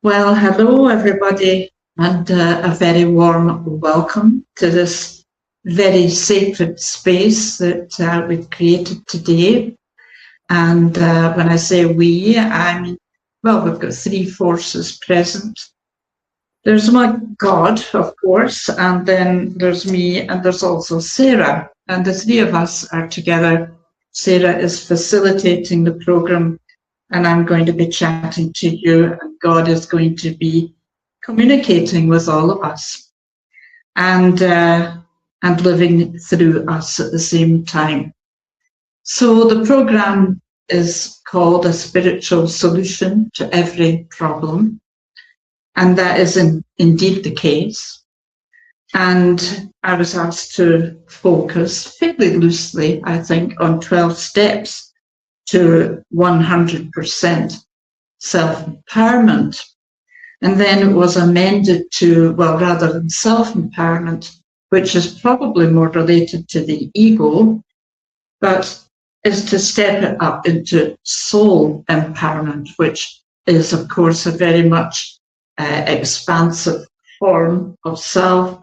Well, hello everybody, and a very warm welcome to this very sacred space that we've created today. And when I say we, I mean, well, we've got three forces present. There's my God, of course, and then there's me, and there's also Sarah. And the three of us are together. Sarah is facilitating the program, and I'm going to be chatting to you, and God is going to be communicating with all of us and living through us at the same time. So the program is called A Spiritual Solution to Every Problem, and that is indeed the case. And I was asked to focus fairly loosely, I think, on 12 steps to 100% self-empowerment. And then it was amended to, well, rather than self-empowerment, which is probably more related to the ego, but is to step it up into soul empowerment, which is, of course, a very much expansive form of self,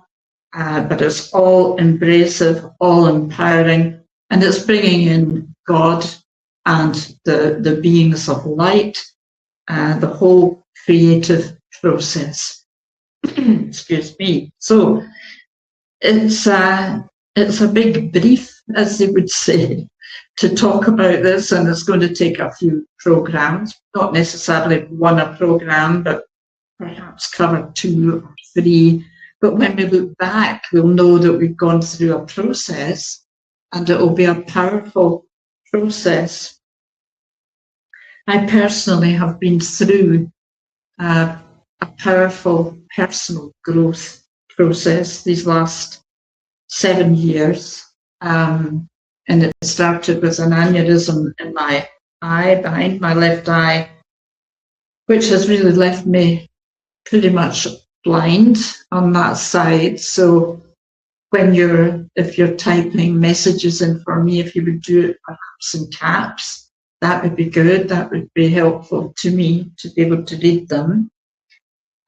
but it's all embracive, all empowering, and it's bringing in God and the beings of light, the whole creative process. Excuse me. So it's a big brief, as they would say, to talk about this, and it's going to take a few programs, not necessarily one a program, but perhaps cover 2 or 3. But when we look back, we'll know that we've gone through a process, and it will be a powerful process. I personally have been through a powerful personal growth process these last 7 years. And it started with an aneurysm in my eye, behind my left eye, which has really left me pretty much blind on that side. So if you're typing messages in for me, if you would do it perhaps in caps, that would be good. That would be helpful to me to be able to read them.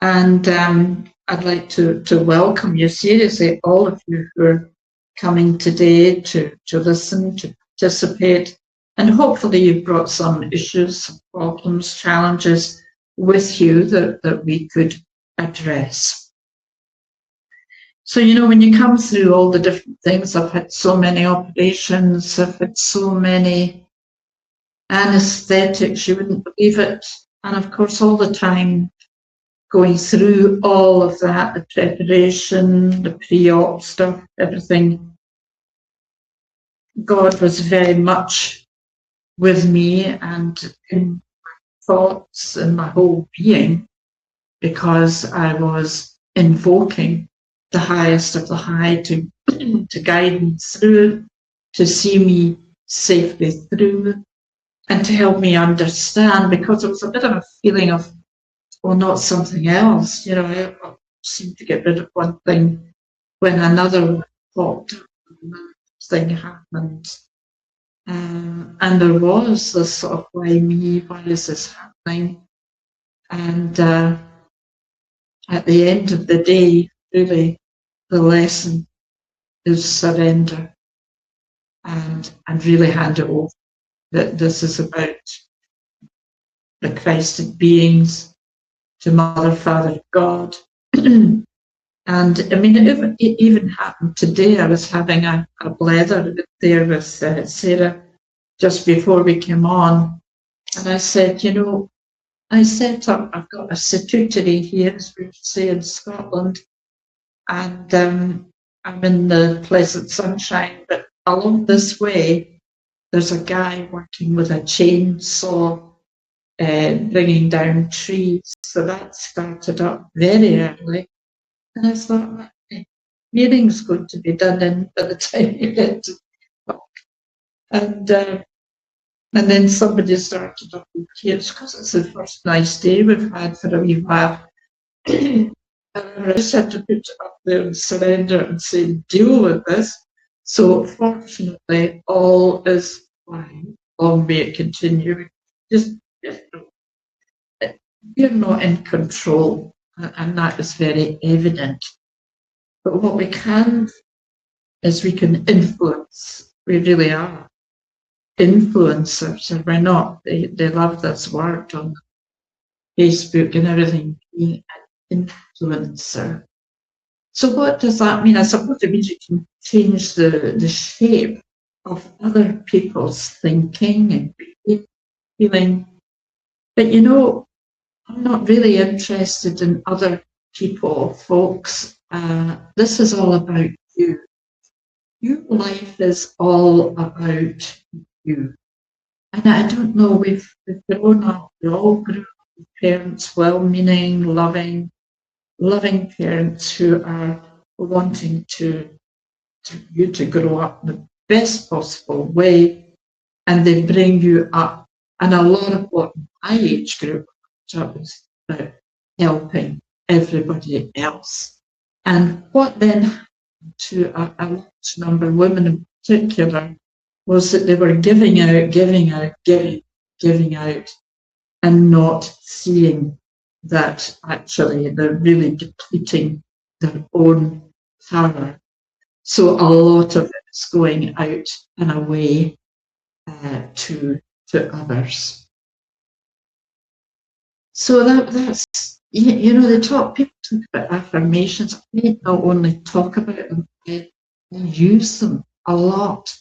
And I'd like to welcome you seriously, all of you who are coming today to listen, to participate. And hopefully you've brought some issues, problems, challenges with you that we could address. So, when you come through all the different things, I've had so many operations, I've had so many anesthetics, you wouldn't believe it. And of course, all the time going through all of that, the preparation, the pre-op stuff, everything, God was very much with me and in my thoughts and my whole being, because I was invoking the highest of the high to guide me through, to see me safely through, and to help me understand, because it was a bit of a feeling of, well, not something else. I seemed to get rid of one thing when another popped up, another thing happened. And there was this sort of, why me? Why is this happening? And at the end of the day, really, the lesson is surrender and really hand it over. That this is about the Christed beings, to Mother, Father, God. And I mean, it even happened today. I was having a blether there with Sarah just before we came on. And I said, I set up, I've got a statutory here, as we say in Scotland, and I'm in the pleasant sunshine, but along this way, there's a guy working with a chainsaw, bringing down trees. So that started up very early. And I thought, meeting's going to be done in by the time you get to talk. And then somebody started up with tears, because it's the first nice day we've had for a wee while. And I just had to put it up there and surrender and say, deal with this. So fortunately, all is fine. Long may it continue. Just we're not in control, and that is very evident. But what we can is we can influence. We really are influencers, and we're not. They love this word on Facebook and everything, being an influencer. So what does that mean? I suppose it means you can change the shape of other people's thinking and feeling. But I'm not really interested in other people, folks. This is all about you. Your life is all about you. And I don't know, we've grown up, we all grew up with parents, well-meaning, loving parents who are wanting you to grow up in the best possible way, and they bring you up. And a lot of what my age group was about helping everybody else. And what then happened to a large number of women in particular was that they were giving out, and not seeing that actually they're really depleting their own power. So a lot of it is going out and away to others. So that's, they people talk about affirmations. I not only talk about them, I use them a lot.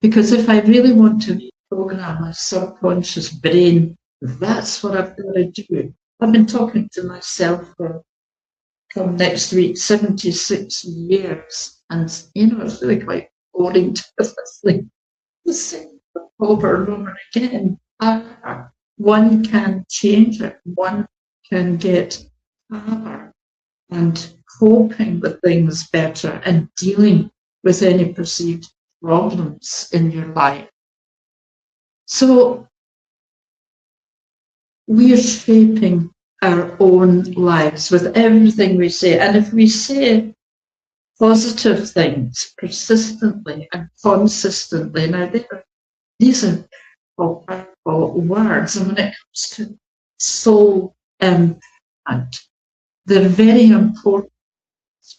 Because if I really want to reprogram my subconscious brain, that's what I've got to do. I've been talking to myself from next week, 76 years. And, it's really quite boring to listen the same over and over again. One can change it. One can get power and coping with things better and dealing with any perceived problems in your life. So we are shaping our own lives with everything we say. And if we say positive things persistently and consistently, now these are powerful words. And when it comes to soul impact, they're very important,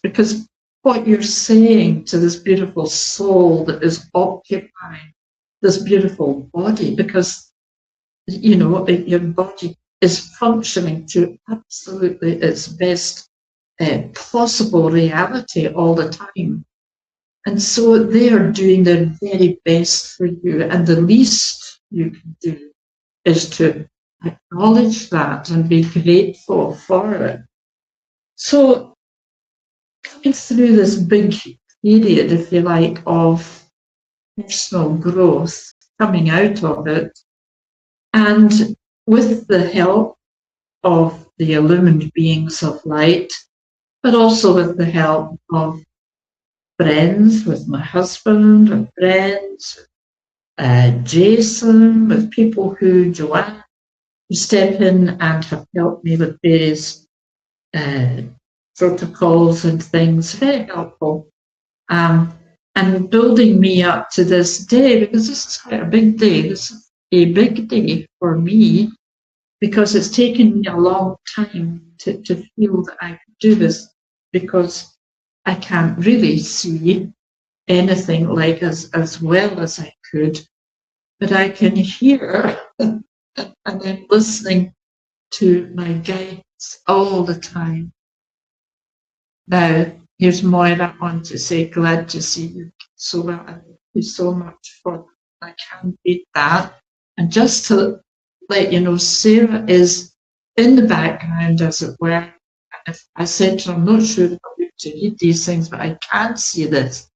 because what you're saying to this beautiful soul that is occupying this beautiful body, because your body is functioning to absolutely its best possible reality all the time. And so they are doing their very best for you, and the least you can do is to acknowledge that and be grateful for it. So coming through this big period, if you like, of personal growth, coming out of it, and with the help of the illumined beings of light, but also with the help of friends, with my husband, and friends, Jason, with people Joanne, who step in and have helped me with various protocols and things, very helpful, and building me up to this day, because this is quite a big day. This is a big day for me, because it's taken me a long time to feel that I could do this, because I can't really see anything like as well as I could, but I can hear, and I'm listening to my guides all the time. Now, here's Moira on to say, glad to see you so well. Thank you so much for that. I can't beat that. And just to let you know, Sarah is in the background, as it were. And if I said to her, I'm not sure if I'm able to read these things, but I can see this.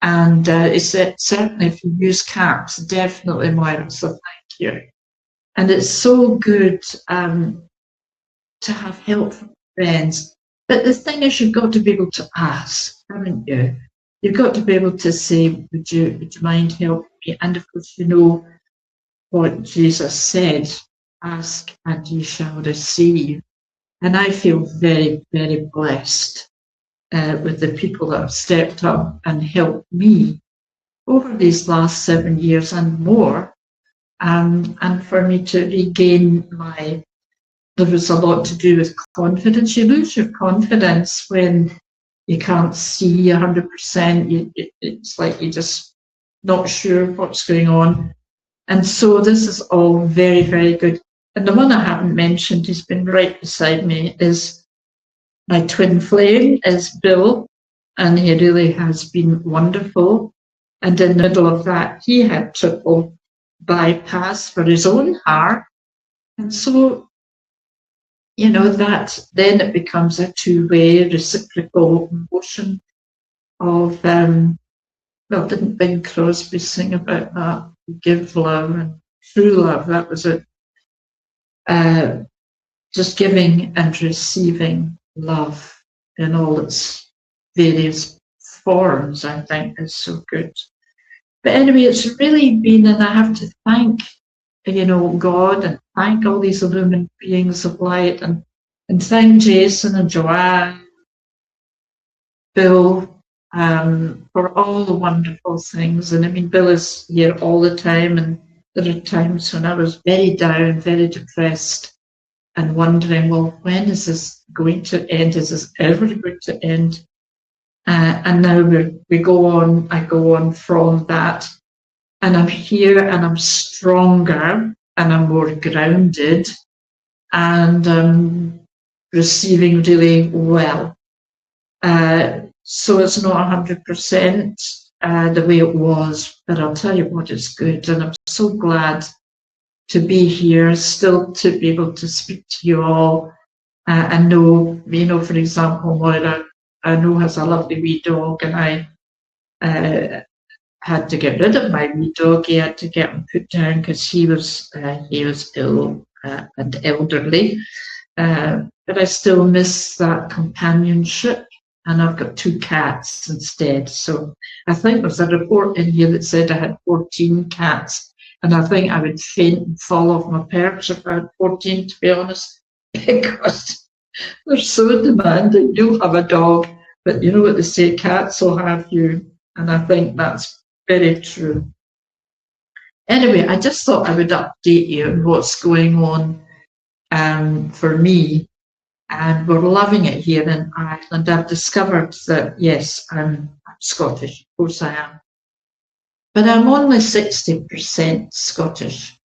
And it's certainly, if you use caps, definitely Moira, so thank you. And it's so good to have help from friends. But the thing is, you've got to be able to ask, haven't you? You've got to be able to say, would you mind helping me? And of course, you know what Jesus said, ask and you shall receive. And I feel very, very blessed with the people that have stepped up and helped me over these last 7 years and more, and for me to regain my there was a lot to do with confidence. You lose your confidence when you can't see 100%. It's like you're just not sure what's going on. And so this is all very, very good. And the one I haven't mentioned, who's been right beside me, is my twin flame, is Bill. And he really has been wonderful. And in the middle of that, he had triple bypass for his own heart. And so, you know, that then it becomes a two-way reciprocal motion of, well, didn't Bing Crosby sing about that? Give love and true love, that was it. Just giving and receiving love in all its various forms, I think, is so good. But anyway, it's really been, and I have to thank, you know, God, and thank all these illumined beings of light, and thank Jason and Joanne, Bill, for all the wonderful things. And I mean, Bill is here all the time, and there are times when I was very down, very depressed, and wondering, well, when is this going to end? Is this ever going to end? And now we go on, I go on from that, and I'm here, and I'm stronger, and I'm more grounded, and receiving really well. So it's not 100% the way it was, but I'll tell you what, it's good. And I'm so glad to be here, still to be able to speak to you all. And know, you know, for example, Moira, I know has a lovely wee dog, and I had to get rid of my wee dog. He had to get him put down because he was ill and elderly. But I still miss that companionship. And I've got 2 cats instead. So I think there's a report in here that said I had 14 cats. And I think I would faint and fall off my perch if I had 14, to be honest, because they're so demanding. You'll have a dog, but you know what they say, cats will have you. And I think that's very true. Anyway, I just thought I would update you on what's going on for me. And we're loving it here in Ireland. I've discovered that, yes, I'm Scottish. Of course I am. But I'm only 60% Scottish.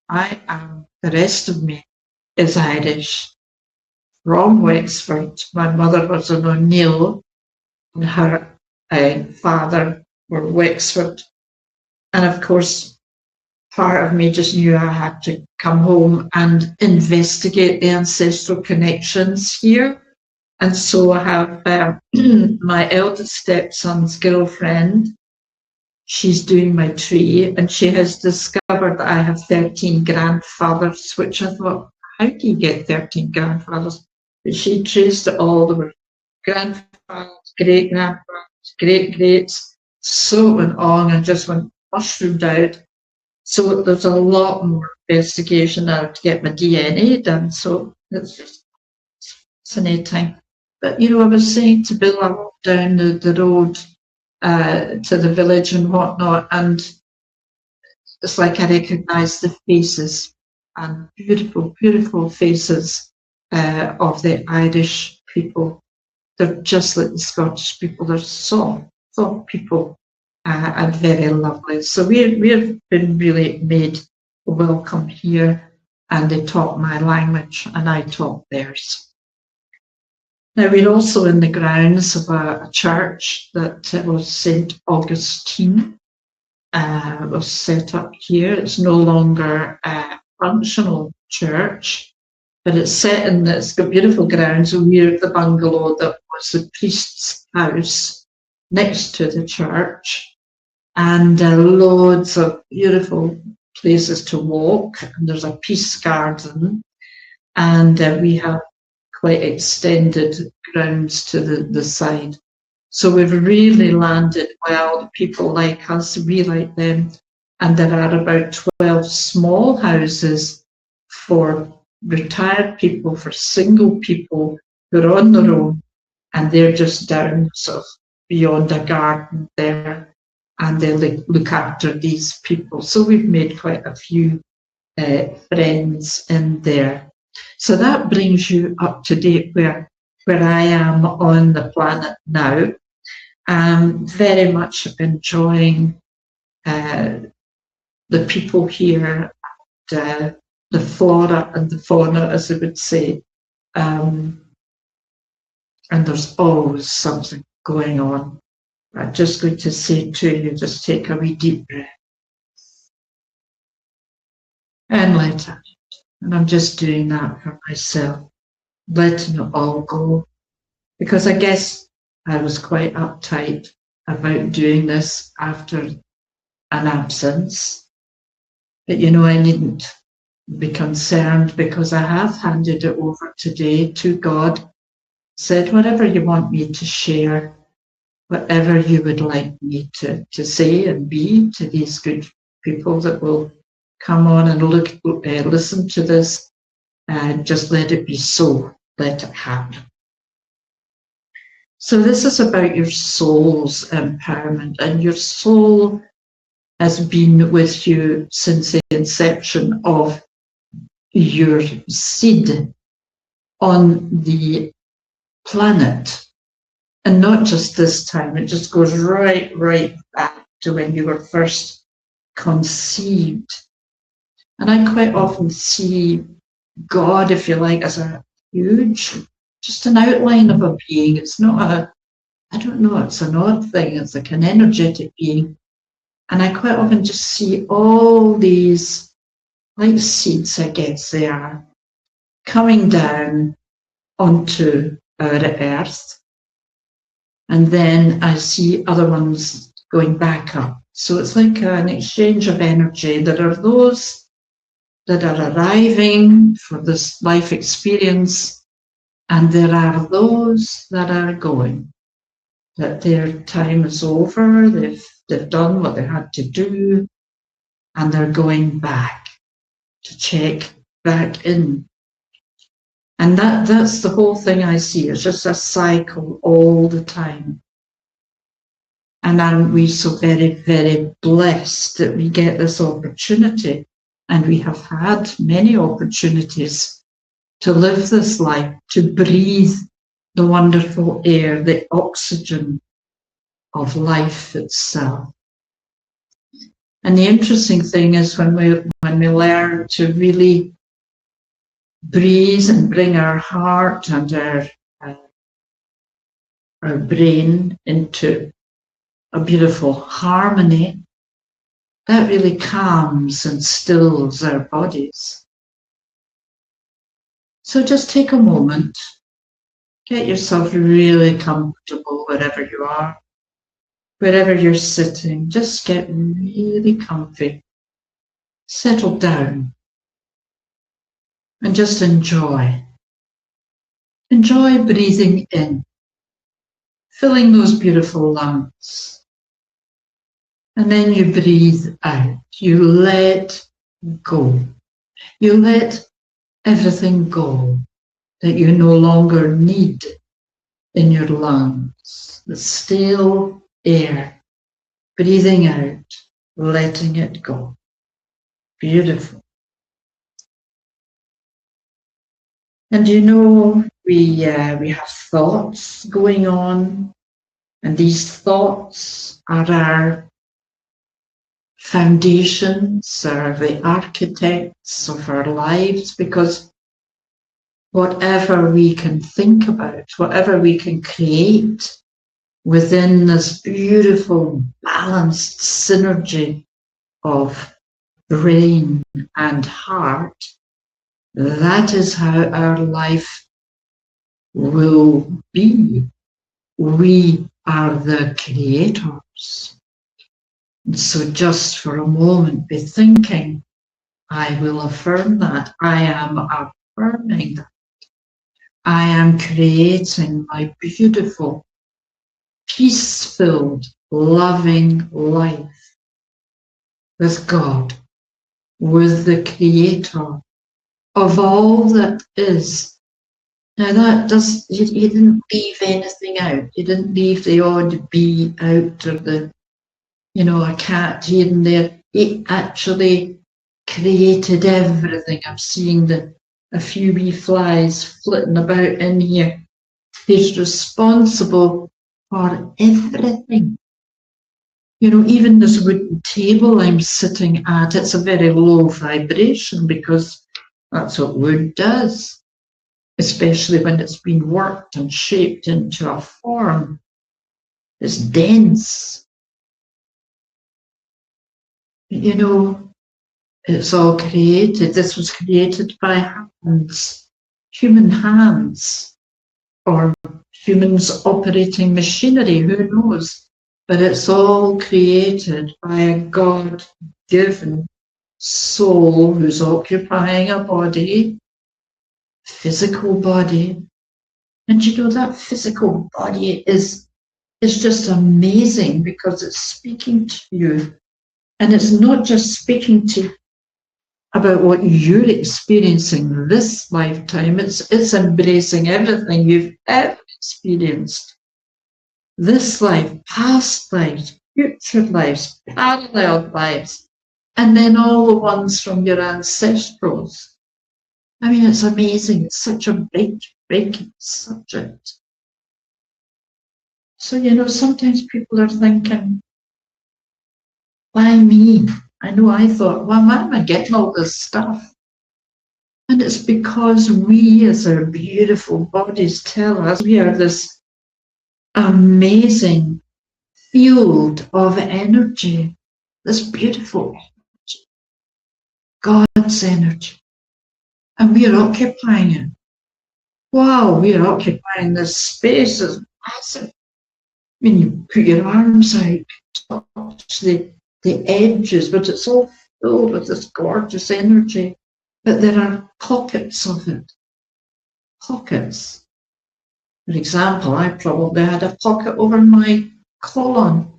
I am, the rest of me is Irish. From Wexford. My mother was an O'Neill, and her father were Wexford. And of course, part of me just knew I had to come home and investigate the ancestral connections here. And so I have my eldest stepson's girlfriend. She's doing my tree, and she has discovered that I have 13 grandfathers, which I thought, how do you get 13 grandfathers? But she traced it all. There were grandfathers, great-grandfathers, great-greats, so it went on and just went mushroomed out. So there's a lot more investigation now to get my DNA done. So it's just fascinating. But, you know, I was saying to Bill, I walked down the road to the village and whatnot, and it's like I recognise the faces, and beautiful, beautiful faces of the Irish people. They're just like the Scottish people. They're soft people. And very lovely. So we've been really made welcome here, and they talk my language and I talk theirs. Now we're also in the grounds of a church that was St. Augustine, was set up here. It's no longer a functional church, but it's got beautiful grounds. We're the bungalow that was the priest's house next to the church. And loads of beautiful places to walk. And there's a peace garden, and we have quite extended grounds to the side. So we've really landed well. People like us, we like them. And there are about 12 small houses for retired people, for single people who are on their own, and they're just down sort of beyond a garden there. And they look after these people. So we've made quite a few friends in there. So that brings you up to date where I am on the planet now. I'm very much enjoying the people here, and, the flora and the fauna, as I would say. And there's always something going on. I'm just going to say to you, just take a wee deep breath and let it out. And I'm just doing that for myself, letting it all go. Because I guess I was quite uptight about doing this after an absence. But I needn't be concerned, because I have handed it over today to God, said whatever you want me to share, whatever you would like me to say and be to these good people that will come on and listen to this, and just let it be so, let it happen. So this is about your soul's empowerment, and your soul has been with you since the inception of your seed on the planet. And not just this time, it just goes right back to when you were first conceived. And I quite often see God, if you like, as a huge, just an outline of a being. It's not I don't know, it's an odd thing. It's like an energetic being. And I quite often just see all these, like seeds, I guess they are, coming down onto our earth. And then I see other ones going back up. So it's like an exchange of energy. There are those that are arriving for this life experience, and there are those that are going, that their time is over, they've done what they had to do, and they're going back to check back in. And that's the whole thing I see. It's just a cycle all the time. And aren't we so very, very blessed that we get this opportunity? And we have had many opportunities to live this life, to breathe the wonderful air, the oxygen of life itself. And the interesting thing is when we learn to really breathe and bring our heart and our brain into a beautiful harmony, that really calms and stills our bodies. So just take a moment, get yourself really comfortable wherever you are, wherever you're sitting, just get really comfy, settle down, and just enjoy. Enjoy breathing in, filling those beautiful lungs. And then you breathe out. You let go. You let everything go that you no longer need in your lungs. The stale air, breathing out, letting it go. Beautiful. And we have thoughts going on, and these thoughts are our foundations, are the architects of our lives, because whatever we can think about, whatever we can create within this beautiful, balanced synergy of brain and heart, that is how our life will be. We are the creators. And so just for a moment, be thinking, I will affirm that. I am affirming that. I am creating my beautiful, peace-filled, loving life with God, with the Creator of all that is. Now that he didn't leave anything out. He didn't leave the odd bee out, or a cat here and there. He actually created everything. I'm seeing the a few wee flies flitting about in here. He's responsible for everything. You know, even this wooden table I'm sitting at, it's a very low vibration because that's what wood does, especially when it's been worked and shaped into a form. It's dense. You know, it's all created. This was created by hands, human hands, or humans operating machinery, who knows? But it's all created by a God-given soul who's occupying a body, physical body. And you know, that physical body is just amazing because it's speaking to you. And it's not just speaking to you about what you're experiencing this lifetime. It's embracing everything you've ever experienced. This life, past lives, future lives, parallel lives, and then all the ones from your ancestrals. I mean, it's amazing. It's such a breaking subject. So, you know, sometimes people are thinking, why me? I know I thought, well, why am I getting all this stuff? And it's because we, as our beautiful bodies tell us, we are this amazing field of energy, this beautiful energy, God's energy. And we are occupying it. Wow, we are occupying this space. It's massive. I mean, you put your arms out, touch the edges, but it's all filled with this gorgeous energy. But there are pockets of it. Pockets. For example, I probably had a pocket over my colon.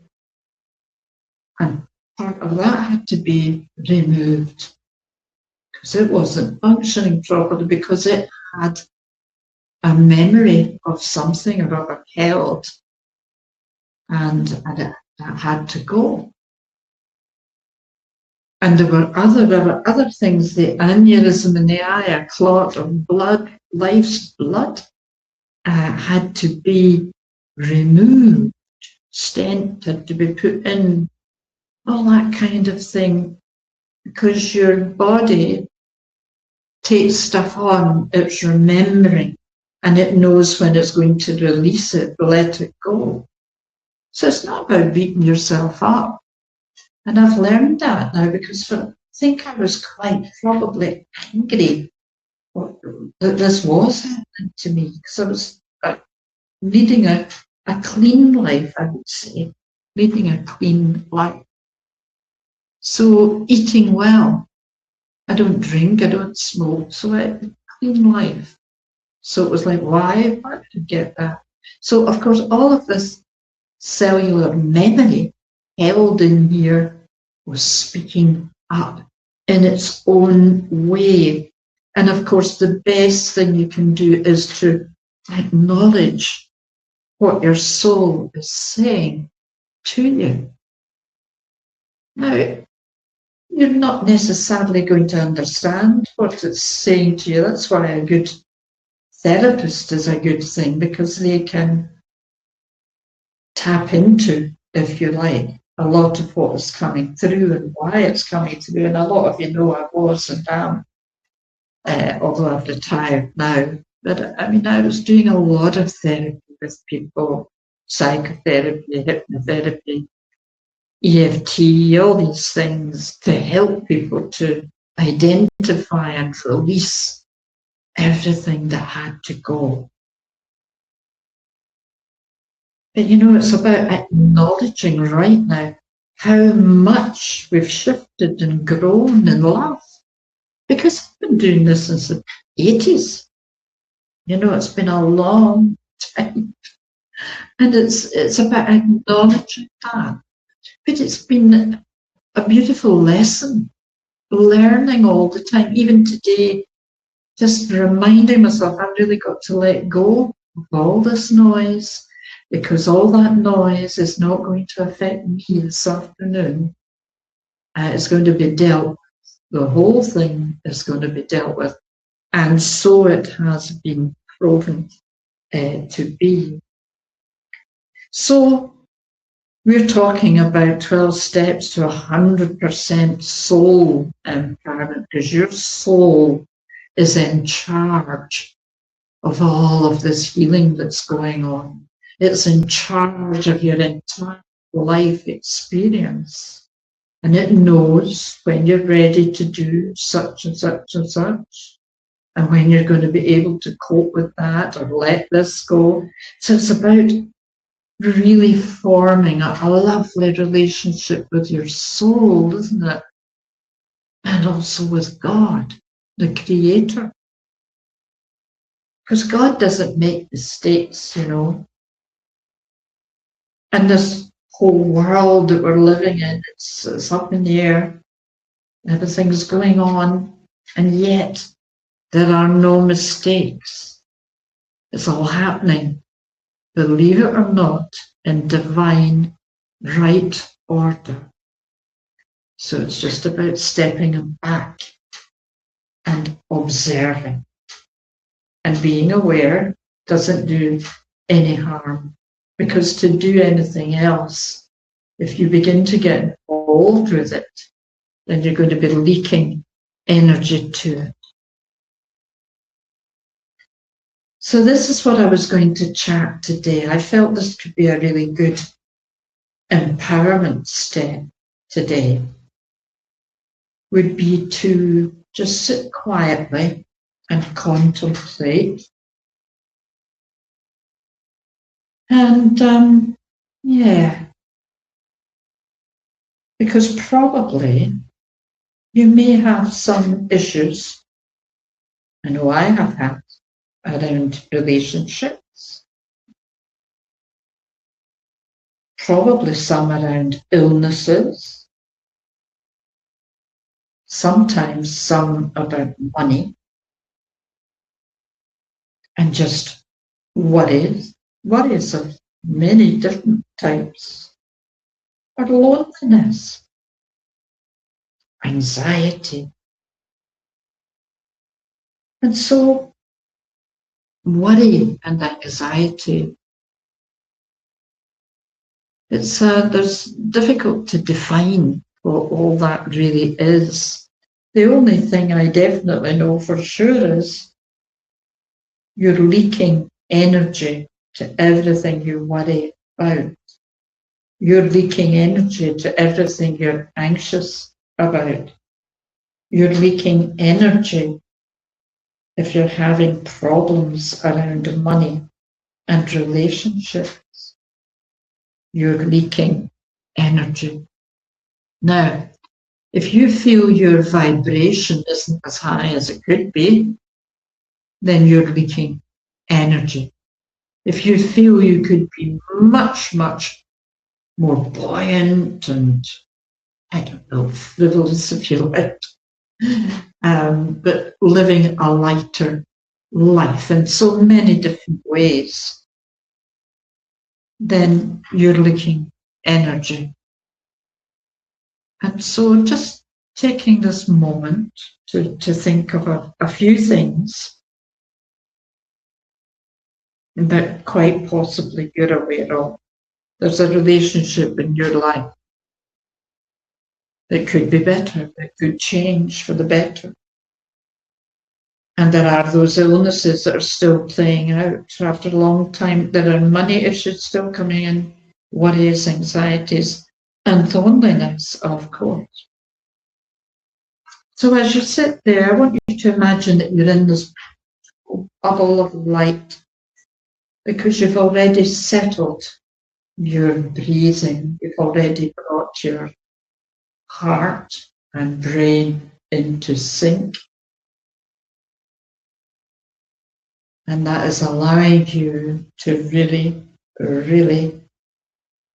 And part of that had to be removed because it wasn't functioning properly, because it had a memory of something I've ever held, and it had to go. And there were other things, the aneurysm in the eye, a clot of blood, life's blood, had to be removed. Stent had to be put in, all that kind of thing, because your body takes stuff on, it's remembering, and it knows when it's going to release it, let it go. So it's not about beating yourself up. And I've learned that now, because I think I was quite probably angry that this was happening to me, because I was leading a clean life, I would say, leading a clean life. So eating well. I don't drink, I don't smoke, so I had a clean life. So it was like, why did I get that? So, of course, all of this cellular memory held in here was speaking up in its own way. And of course, the best thing you can do is to acknowledge what your soul is saying to you. Now, you're not necessarily going to understand what it's saying to you. That's why a good therapist is a good thing, because they can tap into, if you like, a lot of what is coming through and why it's coming through. And a lot of you know I was and am, although I've retired now. But I mean, I was doing a lot of therapy with people, psychotherapy, hypnotherapy, EFT, all these things to help people to identify and release everything that had to go. But you know, it's about acknowledging right now how much we've shifted and grown in life. Because I've been doing this since the 80s. You know, it's been a long time. And it's about acknowledging that. But it's been a beautiful lesson, learning all the time, even today, just reminding myself I've really got to let go of all this noise, because all that noise is not going to affect me this afternoon. It's going to be dealt with. The whole thing is going to be dealt with And so it has been proven to be. So we're talking about 12 steps to 100% soul empowerment, because your soul is in charge of all of this healing that's going on. It's in charge of your entire life experience. And it knows when you're ready to do such and such and such, and when you're going to be able to cope with that or let this go. So it's about really forming a lovely relationship with your soul, isn't it? And also with God, the Creator. Because God doesn't make mistakes, you know. And this whole world that we're living in, it's up in the air. Everything's going on, and yet there are no mistakes. It's all happening, believe it or not, in divine right order. So it's just about stepping back and observing. And being aware doesn't do any harm, because to do anything else, if you begin to get involved with it, then you're going to be leaking energy to it. So this is what I was going to chat today. I felt this could be a really good empowerment step today, would be to just sit quietly and contemplate. And yeah, because probably you may have some issues. I know I have had around relationships, probably some around illnesses, sometimes some about money, and just worries of many different types, or loneliness, anxiety. And so worry and anxiety, there's difficult to define what all that really is. The only thing I definitely know for sure is you're leaking energy to everything you worry about. You're leaking energy to everything you're anxious about. You're leaking energy if you're having problems around money and relationships. You're leaking energy. Now, if you feel your vibration isn't as high as it could be, then you're leaking energy. If you feel you could be much, much more buoyant and, I don't know, frivolous if you like, but living a lighter life in so many different ways, then you're leaking energy. And so just taking this moment to think of a few things that quite possibly you're aware of. There's a relationship in your life that could be better, that could change for the better. And there are those illnesses that are still playing out after a long time. There are money issues still coming in, worries, anxieties, and loneliness, of course. So as you sit there, I want you to imagine that you're in this bubble of light, because you've already settled your breathing. You've already brought your heart and brain into sync. And that is allowing you to really, really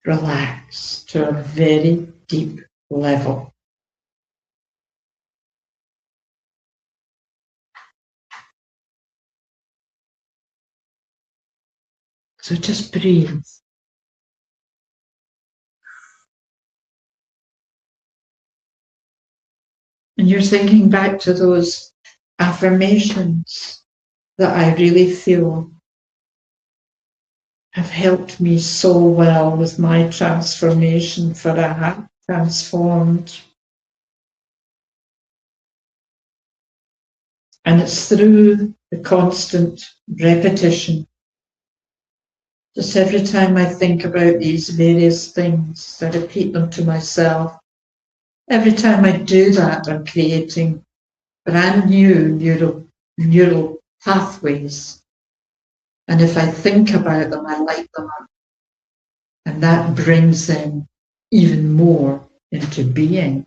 relax to a very deep level. So just breathe. And you're thinking back to those affirmations that I really feel have helped me so well with my transformation, for I have transformed. And it's through the constant repetition. Just every time I think about these various things, I repeat them to myself. Every time I do that, I'm creating brand new neural pathways. And if I think about them, I light them up. And that brings them even more into being.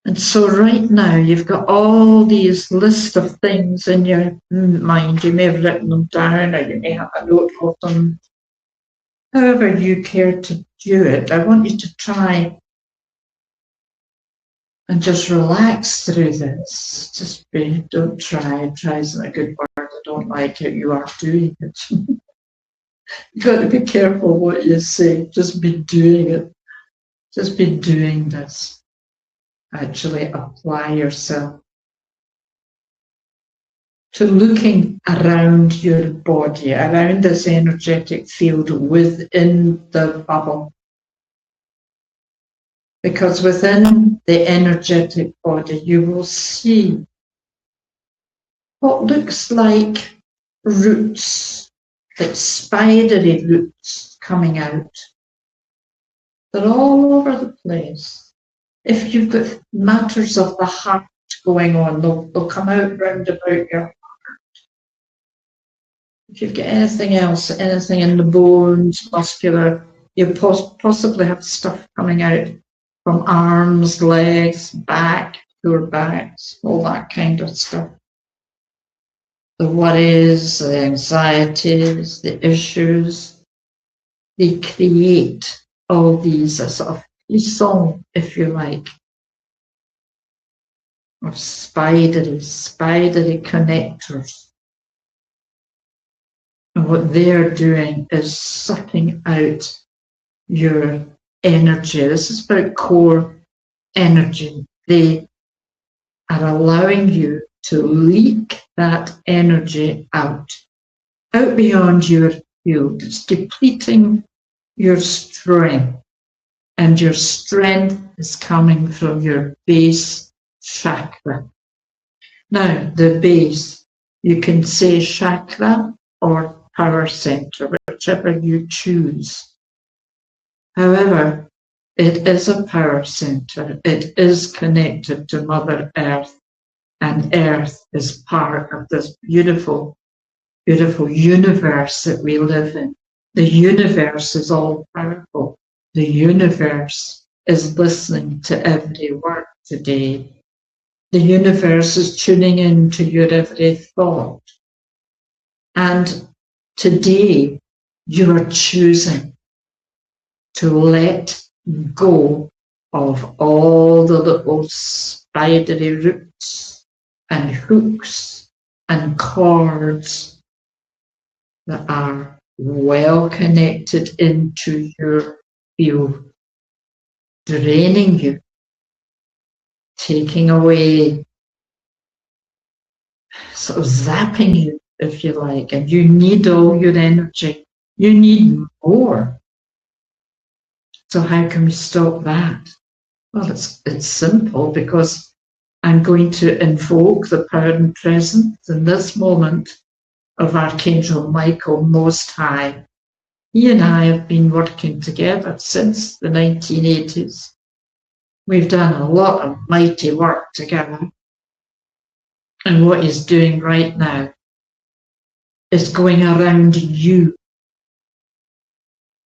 And so right now, you've got all these list of things in your mind. You may have written them down, or you may have a note of them. However you care to do it, I want you to try and just relax through this. Just don't try. Try isn't a good word. I don't like it. You are doing it. You've got to be careful what you say. Just be doing it. Just be doing this. Actually apply yourself to looking around your body, around this energetic field within the bubble. Because within the energetic body, you will see what looks like roots, like spidery roots coming out. They're all over the place. If you've got matters of the heart going on, they'll come out round about your heart. If you've got anything else, anything in the bones, muscular, you possibly have stuff coming out from arms, legs, back, lower backs, all that kind of stuff. The worries, the anxieties, the issues, they create all these sort of frisson, if you like, of spidery connectors. And what they're doing is sucking out your energy. This is about core energy. They are allowing you to leak that energy out beyond your field. It's depleting your strength. And your strength is coming from your base chakra. Now, the base, you can say chakra or power center, whichever you choose. However, it is a power center. It is connected to Mother Earth, and Earth is part of this beautiful, beautiful universe that we live in. The universe is all powerful. The universe is listening to every word today. The universe is tuning in to your every thought. And today, you are choosing to let go of all the little spidery roots and hooks and cords that are well connected into your field, draining you, taking away, sort of zapping you, if you like, and you need all your energy. You need more. So how can we stop that? Well, it's simple, because I'm going to invoke the power and presence in this moment of Archangel Michael Most High. He and I have been working together since the 1980s. We've done a lot of mighty work together. And what he's doing right now is going around you.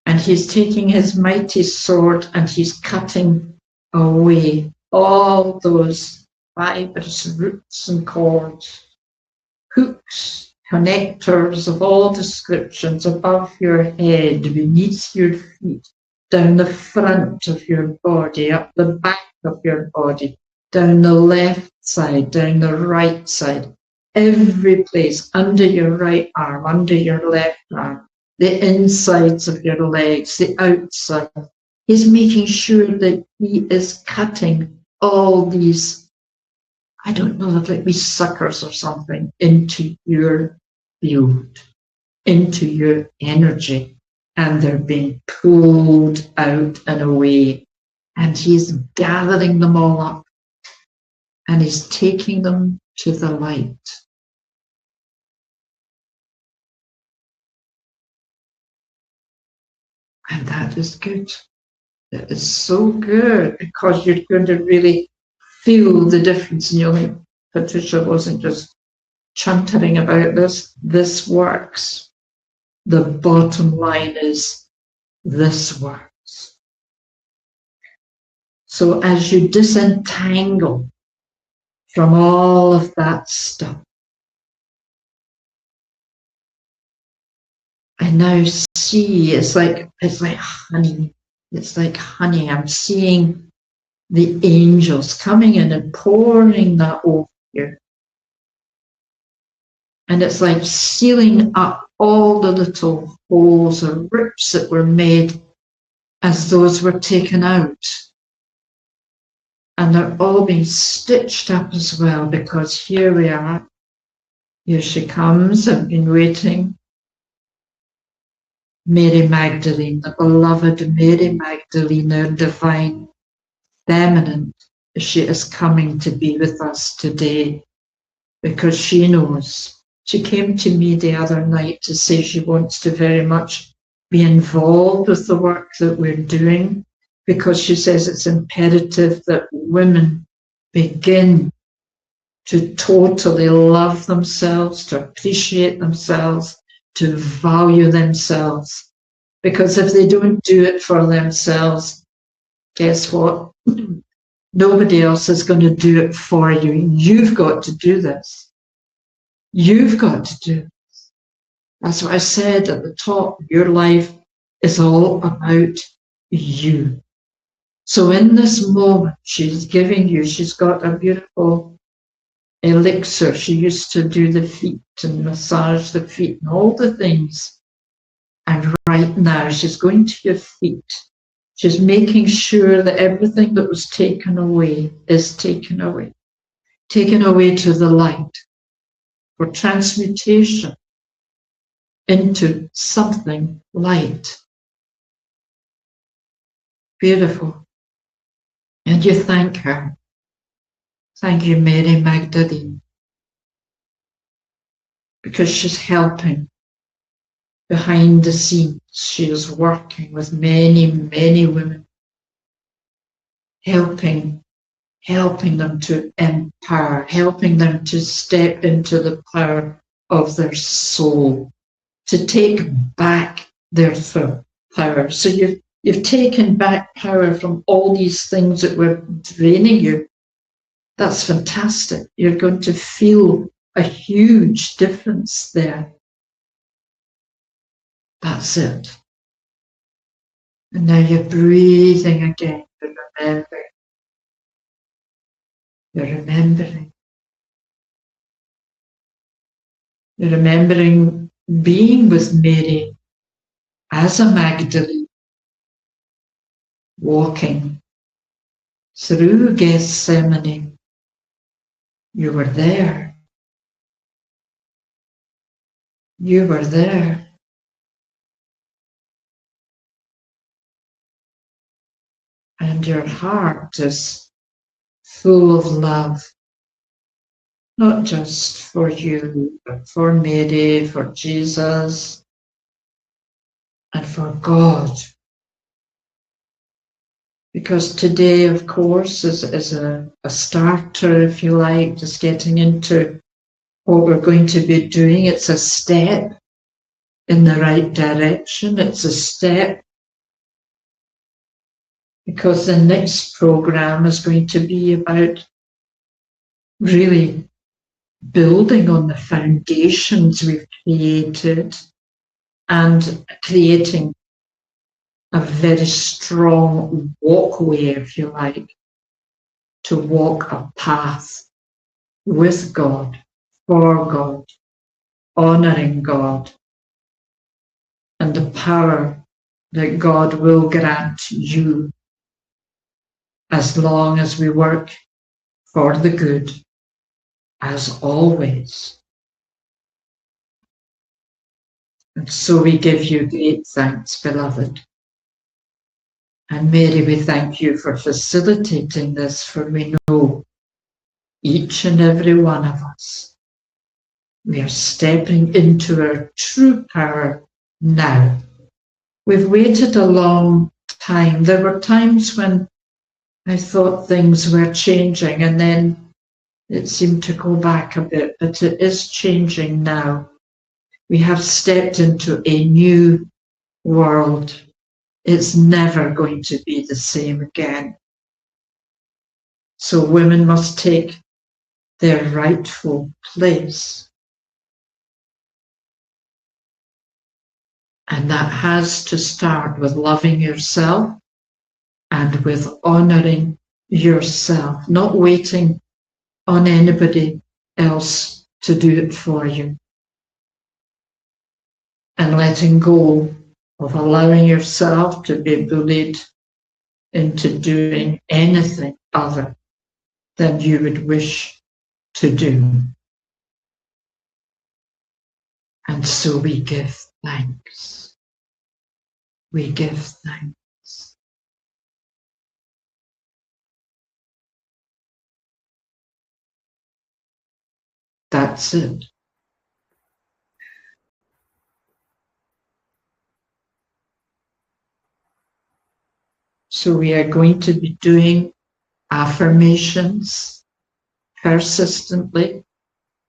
And he's taking his mighty sword and he's cutting away all those fibrous roots and cords, hooks, connectors of all descriptions above your head, beneath your feet, down the front of your body, up the back of your body, down the left side, down the right side, every place, under your right arm, under your left arm, the insides of your legs, the outside, He's making sure that he is cutting all these, I don't know, like these suckers or something, into your field, into your energy. And they're being pulled out and away. And he's gathering them all up. And he's taking them to the light. And that is good. That is so good, because you're going to really feel the difference. And you'll think, Patricia wasn't just chuntering about this. This works. The bottom line is, this works. So as you disentangle from all of that stuff, I now see it's like honey. It's like honey. I'm seeing the angels coming in and pouring that over you. And it's like sealing up all the little holes or rips that were made as those were taken out. And they're all being stitched up as well, because here we are. Here she comes. I've been waiting. Mary Magdalene, the beloved Mary Magdalene, our divine feminine, she is coming to be with us today, because she knows. She came to me the other night to say she wants to very much be involved with the work that we're doing, because she says it's imperative that women begin to totally love themselves, to appreciate themselves, to value themselves. Because if they don't do it for themselves, guess what? Nobody else is going to do it for you. You've got to do this. You've got to do this. That's what I said at the top. Your life is all about you. So in this moment, she's giving you, she's got a beautiful elixir. She used to do the feet and massage the feet and all the things. And right now, she's going to your feet. She's making sure that everything that was taken away is taken away to the light for transmutation into something light. Beautiful. And you thank her. Thank you, Mary Magdalene, because she's helping behind the scenes. She is working with many, many women, helping them to empower, helping them to step into the power of their soul, to take back their power. So you've taken back power from all these things that were draining you. That's fantastic. You're going to feel a huge difference there. That's it. And now you're breathing again, but remembering. You're remembering. You're remembering being with Mary as a Magdalene, walking through Gethsemane. You were there. You were there. And your heart is full of love, not just for you, but for Mary, for Jesus, and for God. Because today, of course, is a starter, if you like, just getting into what we're going to be doing. It's a step in the right direction. It's a step, because the next program is going to be about really building on the foundations we've created and creating a very strong walkway, if you like, to walk a path with God, for God, honoring God, and the power that God will grant you as long as we work for the good, as always. And so we give you great thanks, beloved. And Mary, we thank you for facilitating this, for we know each and every one of us, we are stepping into our true power now. We've waited a long time. There were times when I thought things were changing, and then it seemed to go back a bit, but it is changing now. We have stepped into a new world. It's never going to be the same again. So women must take their rightful place. And that has to start with loving yourself and with honoring yourself, not waiting on anybody else to do it for you. And letting go of allowing yourself to be bullied into doing anything other than you would wish to do. And so we give thanks. We give thanks. That's it. So we are going to be doing affirmations persistently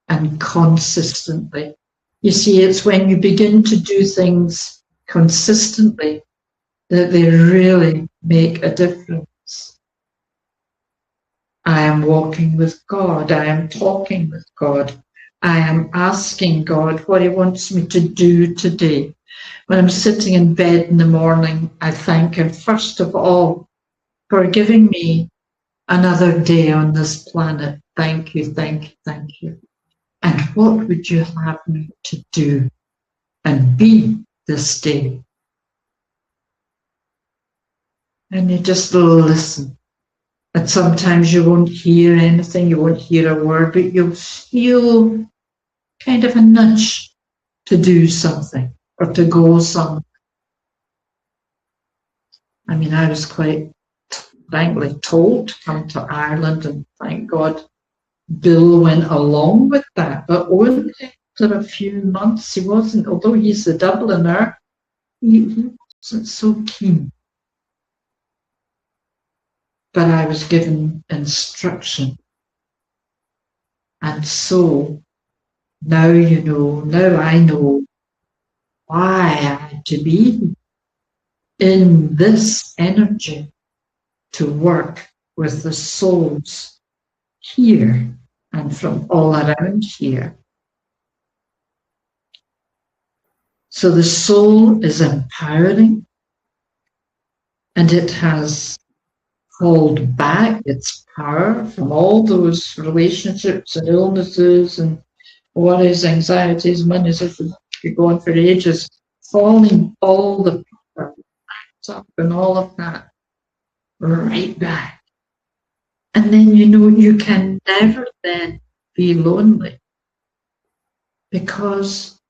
and consistently. You see, it's when you begin to do things consistently that they really make a difference. I am walking with God. I am talking with God. I am asking God what He wants me to do today. When I'm sitting in bed in the morning, I thank Him first of all for giving me another day on this planet. Thank you, thank you, thank you. And what would you have me to do and be this day? And you just listen. And sometimes you won't hear anything, you won't hear a word, but you'll feel kind of a nudge to do something or to go somewhere. I mean, I was quite frankly told to come to Ireland, and thank God Bill went along with that, but only after a few months. He wasn't, although he's the Dubliner, he wasn't so keen. But I was given instruction. And so now you know, now I know why I had to be in this energy to work with the souls here and from all around here. So the soul is empowering, and it has called back its power from all those relationships and illnesses and worries, anxieties, monies, if we could go on for ages, falling all the power up and all of that right back. And then you know you can never then be lonely, because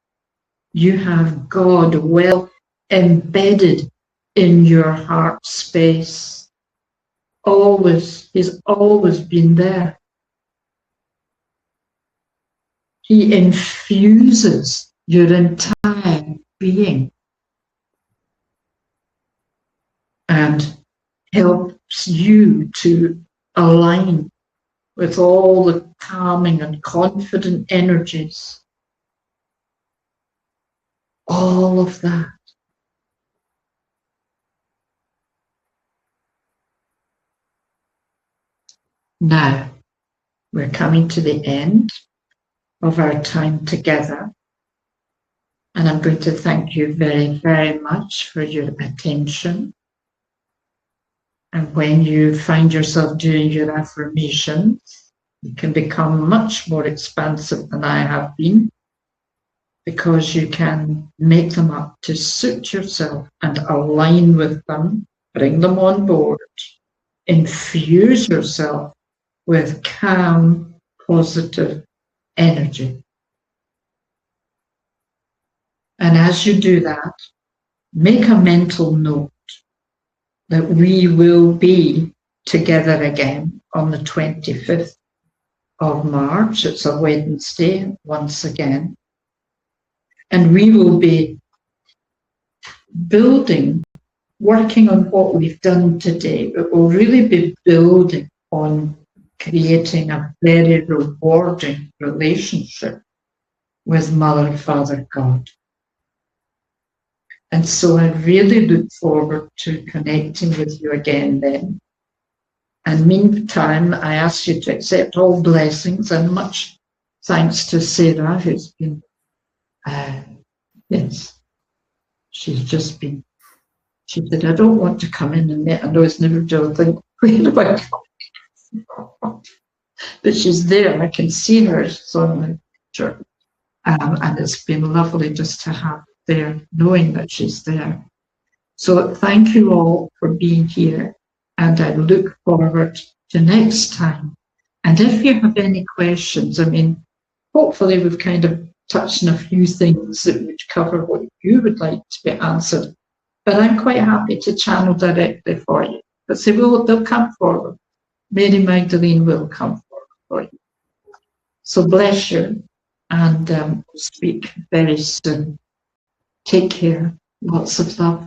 you have God well embedded in your heart space. Always, He's always been there. He infuses your entire being and helps you to align with all the calming and confident energies. All of that. Now, we're coming to the end of our time together, and I'm going to thank you very, very much for your attention. And when you find yourself doing your affirmations, you can become much more expansive than I have been, because you can make them up to suit yourself and align with them, bring them on board, infuse yourself with calm, positive energy. And as you do that, make a mental note that we will be together again on the 25th of March. It's a Wednesday once again. And we will be building, working on what we've done today, but we'll really be building on creating a very rewarding relationship with Mother, Father, God. And so I really look forward to connecting with you again then. And meantime, I ask you to accept all blessings, and much thanks to Sarah, who's been, yes, she's just been, she said, I don't want to come in and meet. I know it's never do think, where do I go? But she's there, I can see her, it's on the picture. And it's been lovely just to have there, knowing that she's there. So thank you all for being here, and I look forward to next time. And if you have any questions, I mean, hopefully we've kind of touched on a few things that would cover what you would like to be answered. But I'm quite happy to channel directly for you. But say, well, they'll come forward. Mary Magdalene will come forward for you. So bless you, and we'll speak very soon. Take care. Lots of love.